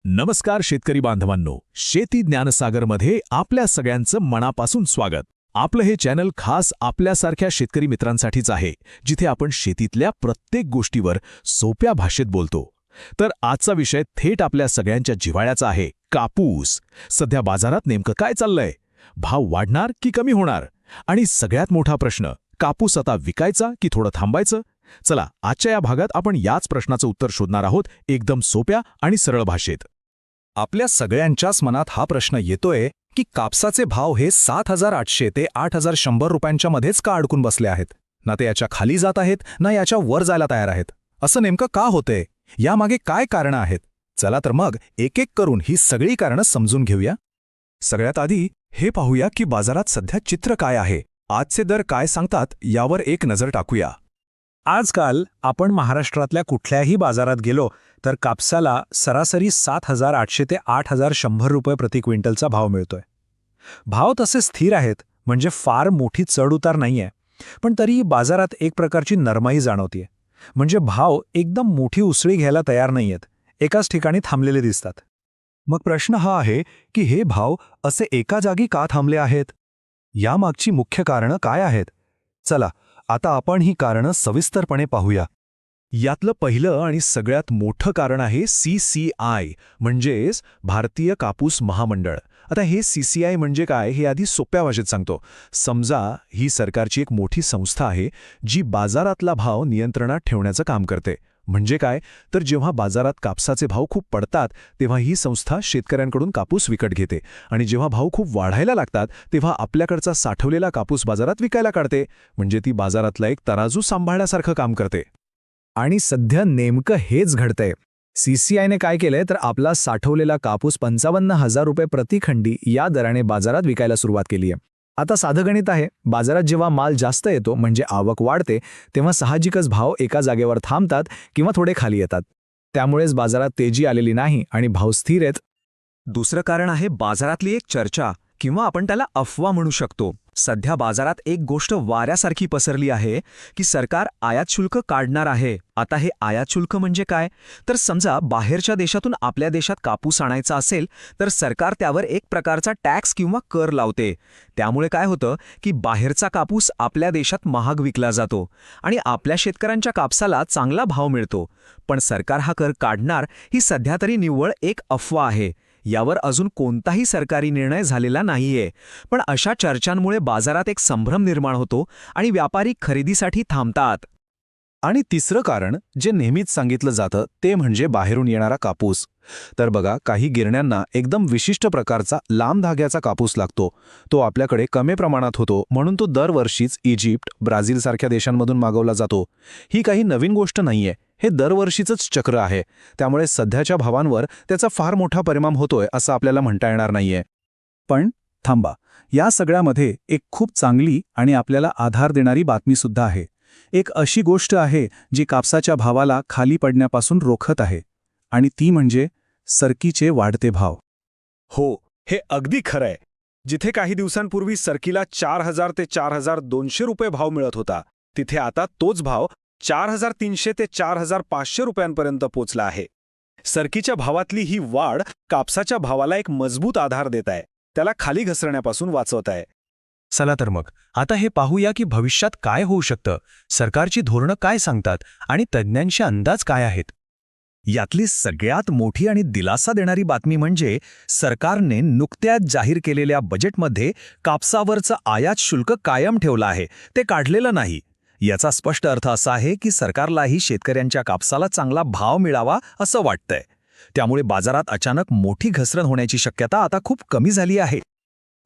नमस्कार शेतकरी बांधवांनो, शेती ज्ञानसागरमध्ये आपल्या सगळ्यांचं मनापासून स्वागत. आपलं हे चॅनल खास आपल्यासारख्या शेतकरी मित्रांसाठीच आहे, जिथे आपण शेतीतल्या प्रत्येक गोष्टीवर सोप्या भाषेत बोलतो. तर आजचा विषय थेट आपल्या सगळ्यांच्या जिव्हाळ्याचा आहे, कापूस. सध्या बाजारात नेमकं काय चाललंय? भाव वाढणार की कमी होणार? आणि सगळ्यात मोठा प्रश्न, कापूस आता विकायचा की थोडं थांबायचं? चला, आजच्या या भागात आपण याच प्रश्नाचं उत्तर शोधणार आहोत, एकदम सोप्या आणि सरळ भाषेत. आपल्या सगळ्यांच्याच मनात हा प्रश्न येतोय की कापसाचे भाव हे 7,800 ते 8,100 रुपयांच्या मध्येच का अडकून बसले आहेत? ना ते याच्या खाली जात आहेत, ना याच्या वर जायला तयार आहेत. असं नेमकं का होतंय? यामागे काय कारणं आहेत? चला तर मग एक एक करून ही सगळी कारणं समजून घेऊया. सगळ्यात आधी हे पाहूया की बाजारात सध्या चित्र काय आहे, आजचे दर काय सांगतात यावर एक नजर टाकूया. आजकाल आपण महाराष्ट्रातल्या कुठल्याही बाजारात गेलो तर कापसाला सरासरी 7,800 ते 8,100 रुपये प्रति क्विंटलचा भाव मिळतोय. भाव तसे स्थिर आहेत, म्हणजे फार मोठी चढउतार नाहीये, पण तरीही बाजारात एक प्रकारची नरमाई जाणवतीये. म्हणजे भाव एकदम मोठी उसळी घ्यायला तयार नाहीयेत, एकाच ठिकाणी थांबलेले दिसतात. मग प्रश्न हा आहे की हे भाव असे एका जागी का थांबले आहेत? यामागची मुख्य कारणं काय आहेत? चला आता आपण ही कारणं सविस्तरपणे पाहूया. यातलं पहिलं आणि सगळ्यात मोठं कारण आहे CCI, म्हणजेच भारतीय कापूस महामंडळ. आता हे CCI म्हणजे काय हे आधी सोप्या भाषेत सांगतो. समजा ही सरकारची एक मोठी संस्था आहे जी बाजारातला भाव नियंत्रणात ठेवण्याचं काम करते. म्हणजे काय तर जेव्हा बाजारात कापसाचे भाव खूप पडतात तेव्हा ही संस्था शेतकऱ्यांकडून कापूस विकत घेते आणि जेव्हा भाव खूप वाढायला लागतात तेव्हा आपल्याकडचा साठवलेला कापूस बाजारात विकायला काढते. म्हणजे ती बाजारातला एक तराजू सांभाळण्यासारखं काम करते. आणि सध्या नेमकं हेच घडतंय. CCIने काय केलंय तर आपला साठवलेला कापूस 55,000 रुपये प्रति खंडी या दराने बाजारात विकायला सुरुवात केली आहे. आता साधं गणित आहे, बाजारात जेव्हा माल जास्त येतो म्हणजे आवक वाढते तेव्हा साहजिकच भाव एका जागेवर थांबतात किंवा थोडे खाली येतात. त्यामुळेच बाजारात तेजी आलेली नाही आणि भाव स्थिर आहेत. दुसरं कारण आहे बाजारातली एक चर्चा, किंवा आपण त्याला अफवा म्हणू शकतो. सध्या बाजारात एक गोष्ट वाऱ्यासारखी पसरली आहे की सरकार आयात शुल्क काढणार आहे. आता हे आयात शुल्क म्हणजे काय तर समजा बाहेरच्या देशातून आपल्या देशात कापूस आणायचा असेल तर सरकार त्यावर एक प्रकारचा टॅक्स किंवा कर लावते. त्यामुळे काय होतं की बाहेरचा कापूस आपल्या देशात महाग विकला जातो आणि आपल्या शेतकऱ्यांच्या कापसाला चांगला भाव मिळतो. पण सरकार हा कर काढणार ही सध्या तरी निव्वळ एक अफवा आहे. यावर अजून कोणताही सरकारी निर्णय झालेला नाहीये. पण अशा चर्चांमुळे बाजारात एक संभ्रम निर्माण होतो आणि व्यापारी खरेदीसाठी थांबतात. आणि तिसरं कारण जे नेहमीच सांगितलं जातं ते म्हणजे बाहेरून येणारा कापूस. तर बघा, काही गिरण्यांना एकदम विशिष्ट प्रकारचा लांब धाग्याचा कापूस लागतो. तो आपल्याकडे कमी प्रमाणात होतो, म्हणून तो दरवर्षीच इजिप्त, ब्राझीलसारख्या देशांमधून मागवला जातो. ही काही नवीन गोष्ट नाहीये, हे दरवर्षीचंच चक्र आहे. त्यामुळे सध्याच्या भावांवर त्याचा फार मोठा परिणाम होतोय असं आपल्याला म्हणता येणार नाहीये. पण थांबा, या सगळ्यामध्ये एक खूप चांगली आणि आपल्याला आधार देणारी बातमीसुद्धा आहे. एक अशी गोष्ट आहे जी कापसाच्या भावाला खाली पडण्यापासून रोखत आहे, आणि ती म्हणजे सरकीचे वाढते भाव. हो, हे अगदी खरंय. जिथे काही दिवसांपूर्वी सरकीला 4,000 ते 4,200 रुपये भाव मिळत होता, तिथे आता तोच भाव 4,300 ते 4,500 रुपयांपर्यंत पोचला आहे. सरकीच्या भावातली ही वाढ कापसाच्या भावाला एक मजबूत आधार देत आहे, त्याला खाली घसरण्यापासून वाचवत आहे. चला तर मग आता हे पाहूया की भविष्यात काय होऊ शकतं, सरकारची धोरणं काय सांगतात आणि तज्ज्ञांचे अंदाज काय आहेत. यातली सगळ्यात मोठी आणि दिलासा देणारी बातमी म्हणजे सरकारने नुकत्याच जाहीर केलेल्या बजेटमध्ये कापसावरचं आयात शुल्क कायम ठेवलं आहे, ते काढलेलं नाही. याचा स्पष्ट अर्थ असा आहे की सरकारलाही शेतकऱ्यांच्या कापसाला चांगला भाव मिळावा असं वाटतंय. त्यामुळे बाजारात अचानक मोठी घसरण होण्याची शक्यता आता खूप कमी झाली आहे.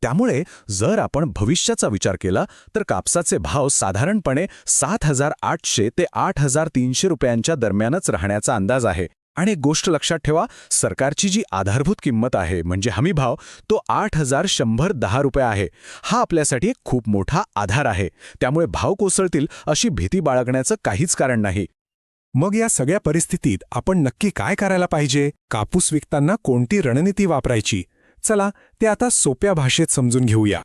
त्यामुळे जर आपण भविष्याचा विचार केला तर कापसाचे भाव साधारणपणे 7,800 ते 8,300 रुपयांच्या दरम्यानच राहण्याचा अंदाज आहे. आणि एक गोष्ट लक्षात ठेवा, सरकारची जी आधारभूत किंमत आहे म्हणजे हमीभाव, तो 8,110 रुपये आहे. हा आपल्यासाठी एक खूप मोठा आधार आहे. त्यामुळे भाव कोसळतील अशी भीती बाळगण्याचं काहीच कारण नाही. मग या सगळ्या परिस्थितीत आपण नक्की काय करायला पाहिजे? कापूस विकताना कोणती रणनीती वापरायची? चला ते आता सोप्या भाषेत समजून घेऊया.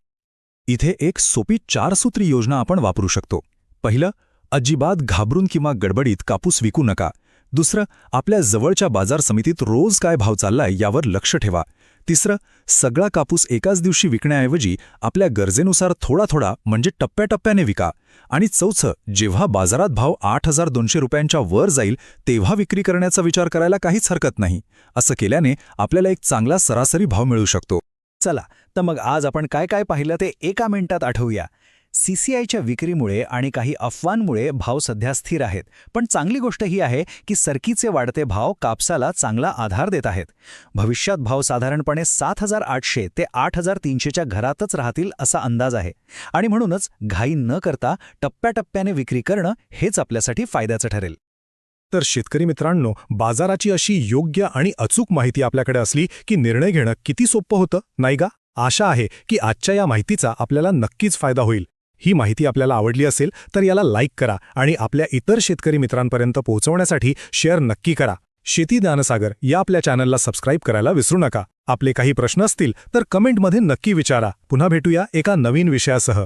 इथे एक सोपी 4 सूत्री योजना आपण वापरू शकतो. पहिलं, अजिबात घाबरून किंवा गडबडीत कापूस विकू नका. दुसरं, आपल्या जवळच्या बाजार समितीत रोज काय भाव चाललाय यावर लक्ष ठेवा. तिसरं, सगळा कापूस एकाच दिवशी विकण्याऐवजी आपल्या गरजेनुसार थोडा थोडा म्हणजे टप्प्याटप्प्याने विका. आणि चौथं, जेव्हा बाजारात भाव 8,200 रुपयांच्या वर जाईल तेव्हा विक्री करण्याचा विचार करायला काहीच हरकत नाही. असं केल्याने आपल्याला एक चांगला सरासरी भाव मिळू शकतो. चला, तर मग आज आपण काय काय पाहिलं ते एका मिनिटात आठवूया. CCIच्या विक्रीमुळे आणि काही अफवांमुळे भाव सध्या स्थिर आहेत. पण चांगली गोष्ट ही आहे की सरकीचे वाढते भाव कापसाला चांगला आधार देत आहेत. भविष्यात भाव साधारणपणे 7,800 ते 8,300च्या घरातच राहतील असा अंदाज आहे. आणि म्हणूनच घाई न करता टप्प्याटप्प्याने विक्री करणं हेच आपल्यासाठी फायद्याचं ठरेल. तर शेतकरी मित्रांनो, बाजाराची अशी योग्य आणि अचूक माहिती आपल्याकडे असली की निर्णय घेणं किती सोपं होतं, नाही का? आशा आहे की आजच्या या माहितीचा आपल्याला नक्कीच फायदा होईल. ही माहिती आपल्याला आवडली असेल तर याला लाईक करा आणि आपल्या इतर शेतकरी मित्रांपर्यंत पोहोचवण्यासाठी शेअर नक्की करा. शेती ज्ञानसागर या आपल्या चॅनलला सबस्क्राईब करायला विसरू नका. आपले काही प्रश्न असतील तर कमेंटमध्ये नक्की विचारा. पुन्हा भेटूया एका नवीन विषयासह.